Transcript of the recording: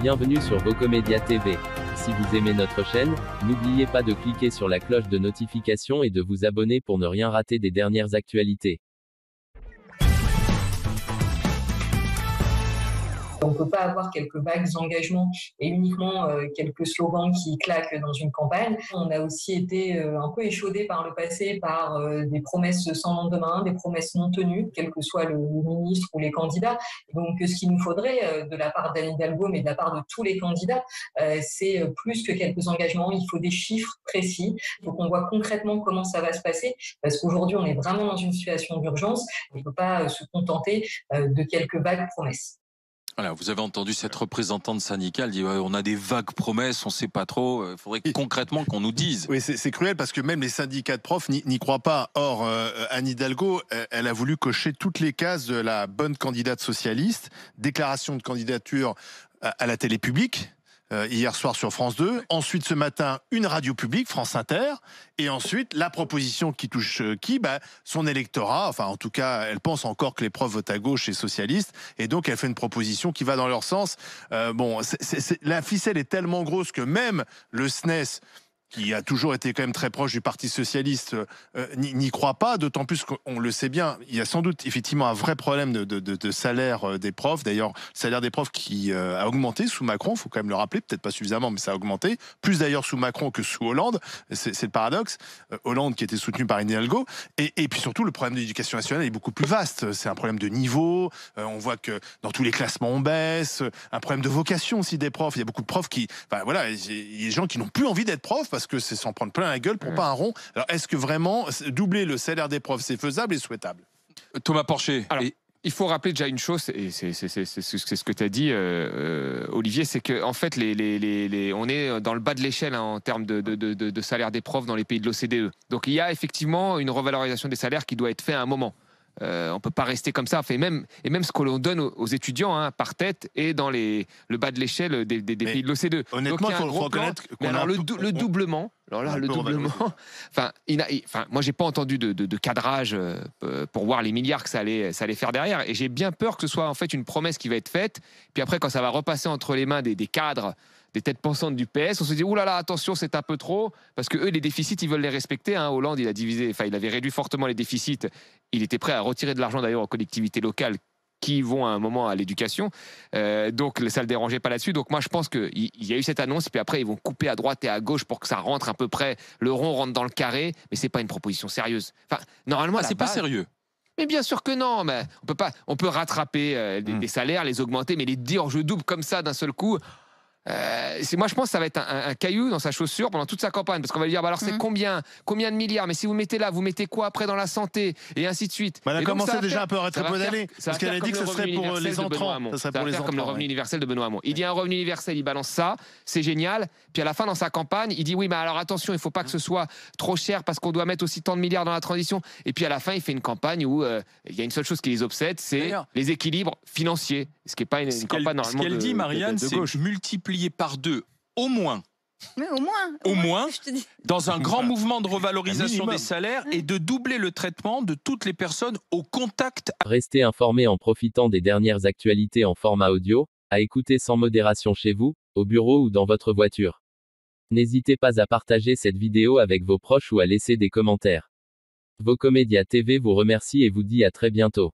Bienvenue sur Vocomédia TV. Si vous aimez notre chaîne, n'oubliez pas de cliquer sur la cloche de notification et de vous abonner pour ne rien rater des dernières actualités. On ne peut pas avoir quelques vagues engagements et uniquement quelques slogans qui claquent dans une campagne. On a aussi été un peu échaudé par le passé par des promesses sans lendemain, des promesses non tenues, quel que soit le ministre ou les candidats. Donc ce qu'il nous faudrait de la part d'Anne Hidalgo, mais de la part de tous les candidats, c'est plus que quelques engagements. Il faut des chiffres précis. Il faut qu'on voit concrètement comment ça va se passer, parce qu'aujourd'hui on est vraiment dans une situation d'urgence. On ne peut pas se contenter de quelques vagues promesses. Voilà, vous avez entendu cette représentante syndicale dire ouais, on a des vagues promesses, on ne sait pas trop. Il faudrait concrètement qu'on nous dise. Oui, c'est cruel parce que même les syndicats de profs n'y croient pas. Or, Anne Hidalgo, elle a voulu cocher toutes les cases de la bonne candidate socialiste. Déclaration de candidature à la télé publique. Hier soir sur France 2, ensuite ce matin une radio publique, France Inter, et ensuite la proposition qui touche son électorat, enfin en tout cas elle pense encore que les profs votent à gauche et socialistes, et donc elle fait une proposition qui va dans leur sens. La ficelle est tellement grosse que même le SNES, qui a toujours été quand même très proche du Parti Socialiste, n'y croit pas, d'autant plus qu'on le sait bien, il y a sans doute effectivement un vrai problème de salaire des profs. D'ailleurs, le salaire des profs qui a augmenté sous Macron, il faut quand même le rappeler, peut-être pas suffisamment, mais ça a augmenté, plus d'ailleurs sous Macron que sous Hollande, c'est le paradoxe, Hollande qui était soutenu par Anne Hidalgo, et puis surtout le problème de l'éducation nationale est beaucoup plus vaste, c'est un problème de niveau, on voit que dans tous les classements on baisse, un problème de vocation aussi des profs, il y a beaucoup de profs qui, voilà, il y a des gens qui n'ont plus envie d'être profs, parce que c'est s'en prendre plein la gueule pour pas un rond. Alors, est-ce que vraiment doubler le salaire des profs, c'est faisable et souhaitable? Thomas Porcher. Alors, il faut rappeler déjà une chose, et c'est ce que tu as dit, Olivier, c'est qu'en fait, on est dans le bas de l'échelle en termes de salaire des profs dans les pays de l'OCDE. Donc, il y a effectivement une revalorisation des salaires qui doit être faite à un moment. On ne peut pas rester comme ça. Et même ce que l'on donne aux étudiants par tête est dans le bas de l'échelle des pays de l'OCDE. Honnêtement, il faut reconnaître qu'on a le doublement. Alors là, le doublement. Moi, j'ai pas entendu de cadrage pour voir les milliards que ça allait faire derrière. Et j'ai bien peur que ce soit en fait une promesse qui va être faite. Puis après, quand ça va repasser entre les mains des cadres, des têtes pensantes du PS, on se dit oulala, attention, c'est un peu trop, parce que eux, les déficits, ils veulent les respecter. Hollande, il avait réduit fortement les déficits. Il était prêt à retirer de l'argent d'ailleurs aux collectivités locales qui vont à un moment à l'éducation. Donc ça ne le dérangeait pas là-dessus. Donc moi, je pense qu'il y a eu cette annonce, puis après, ils vont couper à droite et à gauche pour que ça rentre à peu près, le rond rentre dans le carré, mais c'est pas une proposition sérieuse. Enfin, normalement, c'est pas sérieux. Mais bien sûr que non, mais on peut rattraper des salaires, les augmenter, mais les dire je double comme ça d'un seul coup. Moi je pense que ça va être un caillou dans sa chaussure pendant toute sa campagne, parce qu'on va lui dire alors c'est combien de milliards, mais si vous mettez là, vous mettez quoi après dans la santé, et ainsi de suite. Elle a commencé déjà un peu à rétropédaler, parce qu'elle a dit que ce serait pour les entrants. Ça va faire comme le revenu universel de Benoît Hamon. Il dit un revenu universel, il balance ça, c'est génial, puis à la fin dans sa campagne il dit oui mais alors attention, il faut pas que ce soit trop cher parce qu'on doit mettre aussi tant de milliards dans la transition, et puis à la fin il fait une campagne où il y a une seule chose qui les obsède, c'est les équilibres financiers, ce qui n'est pas une campagne normalement. Ce qu'elle dit, Marianne, c'est multiplier par 2 au moins. Mais au moins, je te dis. Dans un grand mouvement de revalorisation des salaires, et de doubler le traitement de toutes les personnes au contact. Restez informés en profitant des dernières actualités en format audio, à écouter sans modération chez vous, au bureau ou dans votre voiture. N'hésitez pas à partager cette vidéo avec vos proches ou à laisser des commentaires. Vocomédia TV vous remercie et vous dit à très bientôt.